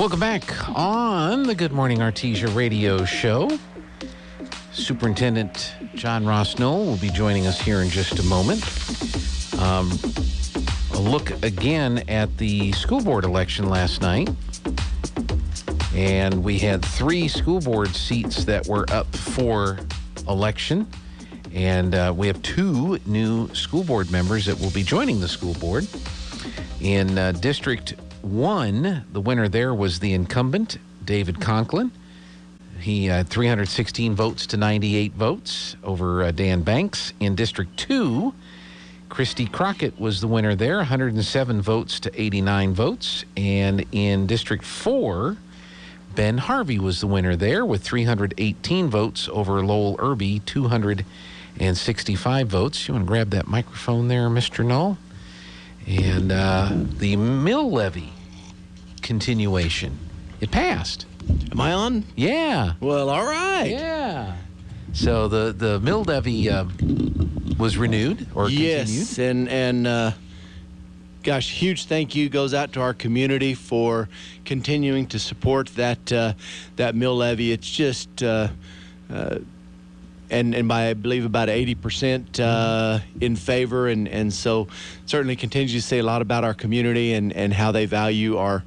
Welcome back on the Good Morning Artesia radio show. Superintendent John Ross Null will be joining us here in just a moment. A look again at the school board election last night. And we had 3 school board seats that were up for election. And we have 2 new school board members that will be joining the school board. In District 1, the winner there was the incumbent, David Conklin. He had 316 votes to 98 votes over Dan Banks. In District 2, Christy Crockett was the winner there, 107 votes to 89 votes. And in District 4, Ben Harvey was the winner there with 318 votes over Lowell Irby, 265 votes. You want to grab that microphone there, Mr. Null? And the mill levy continuation, it passed. Am I on? Yeah. Well, all right. Yeah. So the mill levy was renewed or continued? Yes, and gosh, huge thank you goes out to our community for continuing to support that mill levy. It's just and by, I believe, about 80% in favor, and so certainly continues to say a lot about our community and how they value our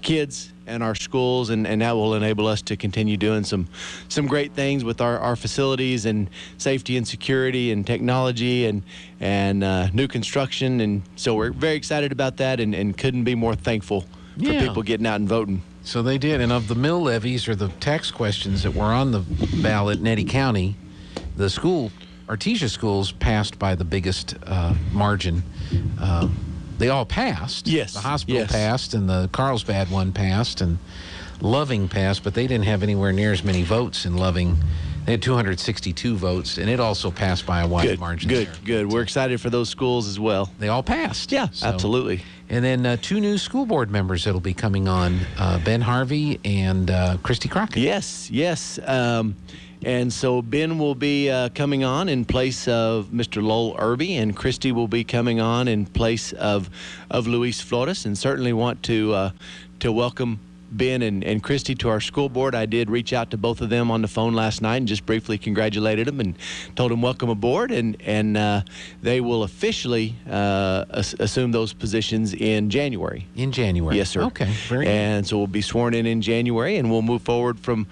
kids and our schools, and that will enable us to continue doing some great things with our facilities and safety and security and technology and new construction, and so we're very excited about that and couldn't be more thankful for people getting out and voting. So they did, and of the mill levies or the tax questions that were on the ballot in Eddy County, the Artesia schools passed by the biggest margin. They all passed. Yes. The hospital passed, and the Carlsbad one passed, and Loving passed, but they didn't have anywhere near as many votes in Loving. They had 262 votes, and it also passed by a wide margin. Good. We're excited for those schools as well. They all passed. Yeah, absolutely. And then 2 new school board members that'll be coming on, Ben Harvey and Christy Crockett. Yes. And so Ben will be coming on in place of Mr. Lowell Irby, and Christy will be coming on in place of Luis Flores, and certainly want to welcome Ben and Christy to our school board. I did reach out to both of them on the phone last night and just briefly congratulated them and told them welcome aboard, and they will officially assume those positions in January. In January? Yes, sir. Okay, very good. And so we'll be sworn in January, and we'll move forward from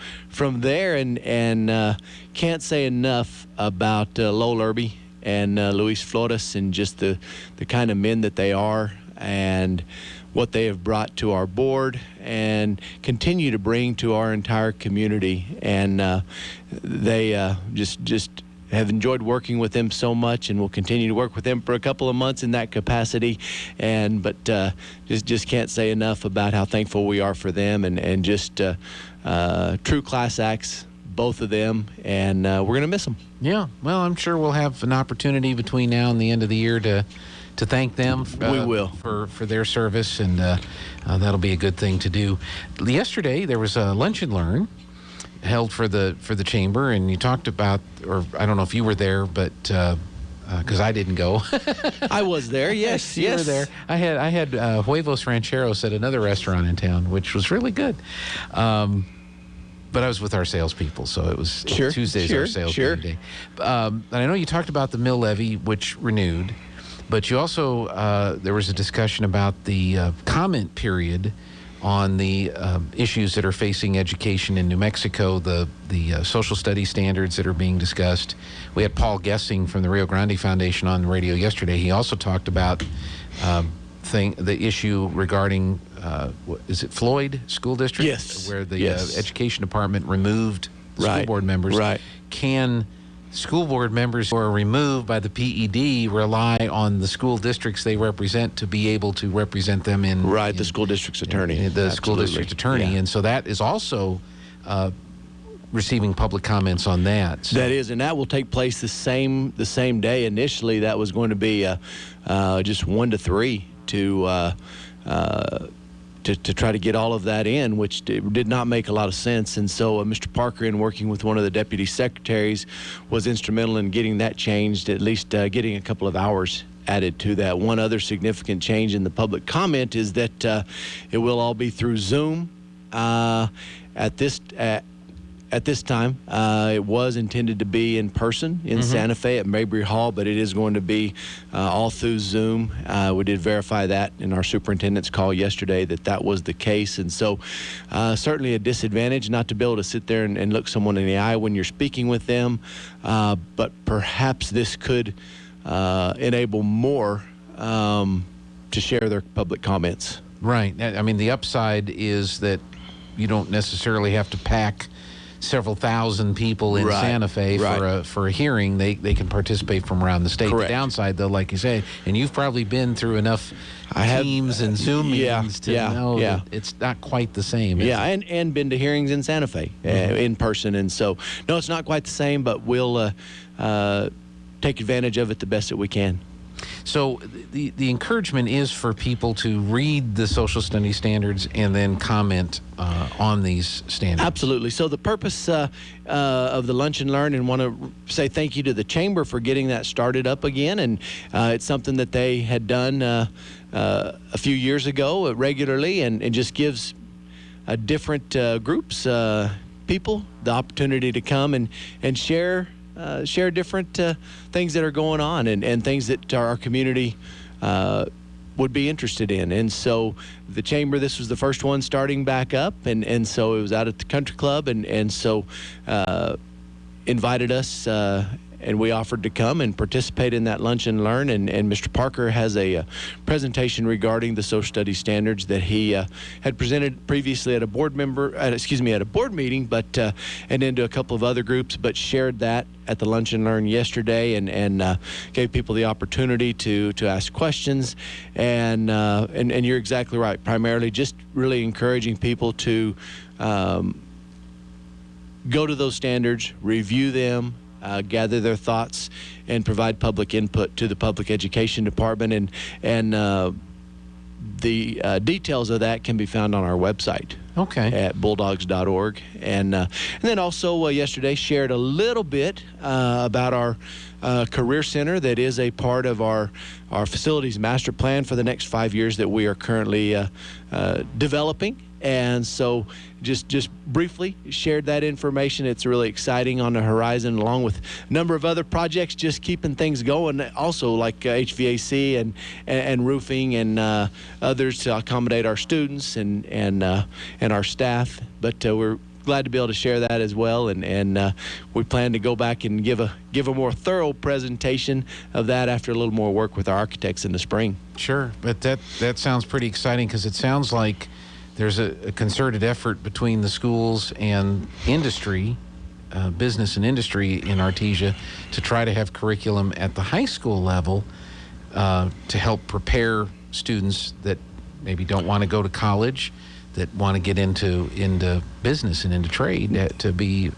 there, and can't say enough about Lowell Irby and Luis Flores and just the kind of men that they are and what they have brought to our board and continue to bring to our entire community. And they just have enjoyed working with them so much, and will continue to work with them for a couple of months in that capacity. But just can't say enough about how thankful we are for them, and just true class acts, both of them, and we're going to miss them. Yeah, well, I'm sure we'll have an opportunity between now and the end of the year to thank them for their service, and that'll be a good thing to do. Yesterday there was a lunch and learn held for the chamber, and you talked about, or I don't know if you were there, but because I didn't go. I was there. Yes. You were there. I had Huevos Rancheros at another restaurant in town, which was really good. But I was with our salespeople, so it was Tuesday's our sales day. And I know you talked about the mill levy, which renewed. But you also, there was a discussion about the comment period on the issues that are facing education in New Mexico, the social studies standards that are being discussed. We had Paul Gessing from the Rio Grande Foundation on the radio yesterday. He also talked about the issue regarding, is it Floyd School District? Yes. Where the education department removed school board members. Right. Can school board members who are removed by the PED rely on the school districts they represent to be able to represent them in the school district's attorney. School district attorney. And so that is also receiving public comments on that. So. That is, and that will take place the same day. Initially, that was going to be just 1 to 3 to try to get all of that in, which did not make a lot of sense. And so Mr. Parker, in working with one of the deputy secretaries, was instrumental in getting that changed, at least getting a couple of hours added to that. One other significant change in the public comment is that it will all be through Zoom. At this time, it was intended to be in person in Santa Fe at Mabry Hall, but it is going to be all through Zoom. We did verify that in our superintendent's call yesterday that was the case. And so certainly a disadvantage not to be able to sit there and look someone in the eye when you're speaking with them. But perhaps this could enable more to share their public comments. Right. I mean, the upside is that you don't necessarily have to pack several thousand people in Santa Fe for a hearing. They can participate from around the state. Correct. The downside, though, like you say, and you've probably been through enough Teams and Zoom meetings to know that it's not quite the same. And been to hearings in Santa Fe in person. And so, no, it's not quite the same, but we'll take advantage of it the best that we can. So the encouragement is for people to read the social studies standards and then comment on these standards. Absolutely. So the purpose of the Lunch and Learn, and want to say thank you to the Chamber for getting that started up again. And it's something that they had done a few years ago regularly, and just gives different groups, people, the opportunity to come and share different things that are going on and things that our community would be interested in. And so the Chamber, this was the first one starting back up, and so it was out at the Country Club, and so invited us, and we offered to come and participate in that Lunch and Learn. And Mr. Parker has a presentation regarding the social studies standards that he had presented previously at a board meeting, but and then to a couple of other groups, but shared that at the Lunch and Learn yesterday, and gave people the opportunity to ask questions. And you're exactly right. Primarily, just really encouraging people to go to those standards, review them, gather their thoughts, and provide public input to the Public Education Department. And the details of that can be found on our website. At bulldogs.org. And then also yesterday shared a little bit about our Career Center that is a part of our facilities master plan for the next 5 years that we are currently developing. And so just briefly shared that information. It's really exciting on the horizon, along with a number of other projects, just keeping things going. Also like HVAC and roofing and others to accommodate our students and our staff. But we're glad to be able to share that as well, and we plan to go back and give a more thorough presentation of that after a little more work with our architects in the spring. Sure, but that sounds pretty exciting, because it sounds like there's a concerted effort between the schools and industry, business and industry in Artesia, to try to have curriculum at the high school level to help prepare students that maybe don't want to go to college, that want to get into business and into trade, to be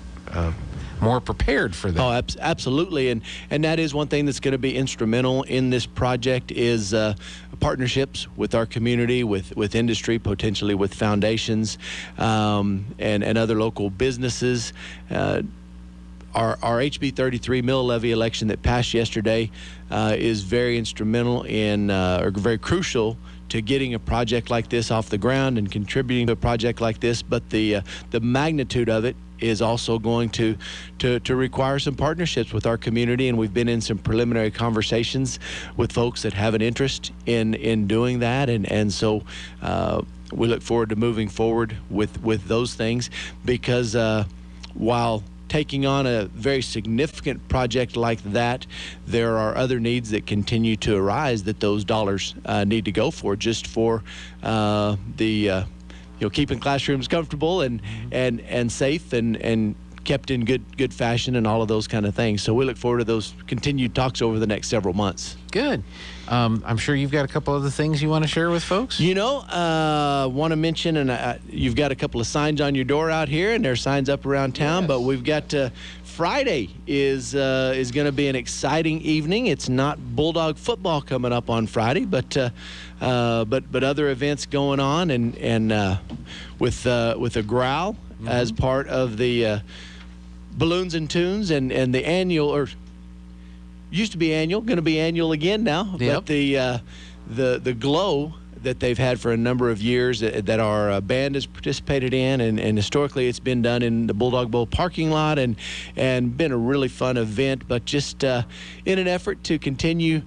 more prepared for that. Oh, absolutely. And that is one thing that's going to be instrumental in this project is partnerships with our community, with industry, potentially with foundations, and other local businesses. Our HB 33 mill levy election that passed yesterday is very instrumental in, or very crucial to getting a project like this off the ground and contributing to a project like this. But the magnitude of it is also going to require some partnerships with our community, and we've been in some preliminary conversations with folks that have an interest in doing that, and so we look forward to moving forward with those things, because while taking on a very significant project like that, there are other needs that continue to arise that those dollars need to go for, just for keeping classrooms comfortable and safe and kept in good fashion and all of those kind of things. So we look forward to those continued talks over the next several months. Good. I'm sure you've got a couple other things you want to share with folks. Want to mention, and you've got a couple of signs on your door out here, and there are signs up around town. Yes. But we've got Friday is going to be an exciting evening. It's not Bulldog football coming up on Friday, but other events going on, and with a growl as part of the Balloons and Tunes and the annual, or used to be annual, going to be annual again now. Yep. But the Glow that they've had for a number of years that our band has participated in, and historically it's been done in the Bulldog Bowl parking lot, and been a really fun event, but just in an effort to continue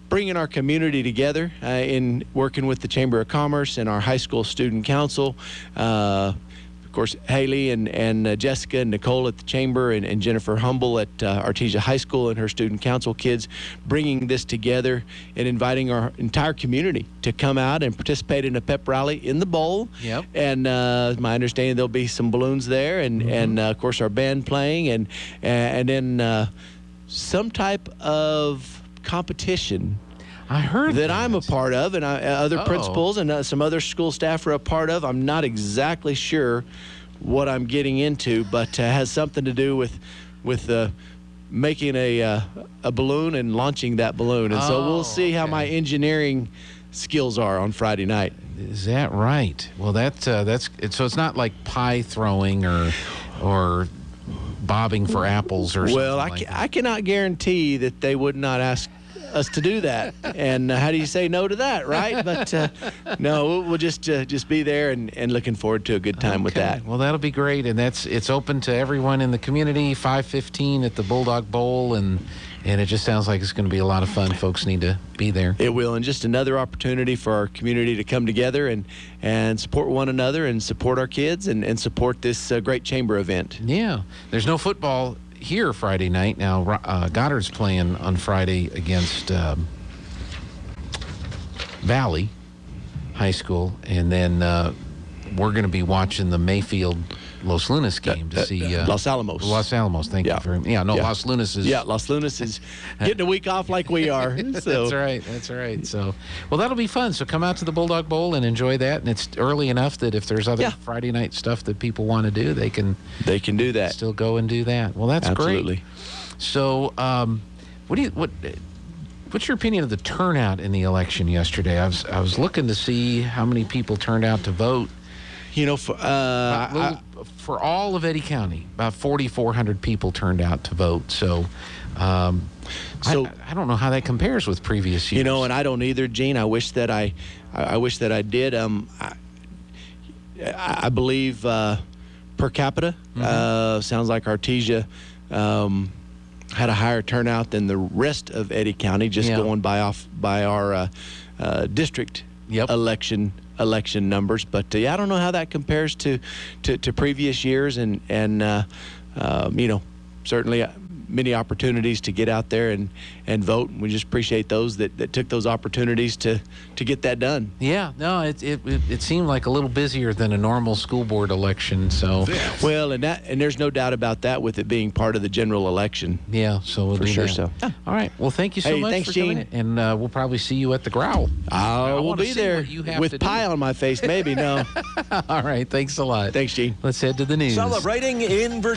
bringing our community together in working with the Chamber of Commerce and our high school student council. Of course, Haley and Jessica and Nicole at the Chamber, and Jennifer Humble at Artesia High School and her student council kids, bringing this together and inviting our entire community to come out and participate in a pep rally in the bowl. Yep. And my understanding, there'll be some balloons there, and of course our band playing, and then some type of competition. I heard that I'm a part of, and other principals and some other school staff are a part of. I'm not exactly sure what I'm getting into, but has something to do with making a balloon and launching that balloon. And so we'll see how my engineering skills are on Friday night. Is that right? Well, that's so it's not like pie throwing or bobbing for apples or something. Well, I cannot guarantee that they would not ask us to do that, and how do you say no to that, right? But no, we'll just be there and looking forward to a good time with that. Well, that'll be great, and it's open to everyone in the community. 5:15 at the Bulldog Bowl, and it just sounds like it's going to be a lot of fun. Folks need to be there. It will, and just another opportunity for our community to come together and support one another and support our kids and support this great chamber event. Yeah, there's no football here Friday night. Now, Goddard's playing on Friday against Valley High School, and then we're going to be watching the Mayfield Los Lunas game to see Los Alamos. Los Alamos, thank you very much. Yeah, no, Los Lunas is... Yeah, Los Lunas is getting a week off like we are. So. That's right. So, well, that'll be fun. So come out to the Bulldog Bowl and enjoy that. And it's early enough that if there's other Friday night stuff that people want to do, they can do that. Still go and do that. Well, that's Absolutely. Great. So, what's your opinion of the turnout in the election yesterday? I was looking to see how many people turned out to vote. You know, for all of Eddy County, about 4,400 people turned out to vote. So, I don't know how that compares with previous years. You know, and I don't either, Gene. I wish that I did. I believe per capita, sounds like Artesia had a higher turnout than the rest of Eddy County, just going by our district election numbers. But I don't know how that compares to previous years, and you know, certainly many opportunities to get out there and vote. We just appreciate those that took those opportunities to get that done. Yeah, no, it seemed like a little busier than a normal school board election. So well, and there's no doubt about that with it being part of the general election. Yeah, so we'll for do sure. That. So all right, well, thank you so much thanks, for Gene. coming in, and we'll probably see you at the Growl. We'll be there with pie on my face, maybe. No. All right, thanks a lot. Thanks, Gene. Let's head to the news. Celebrating in Virginia.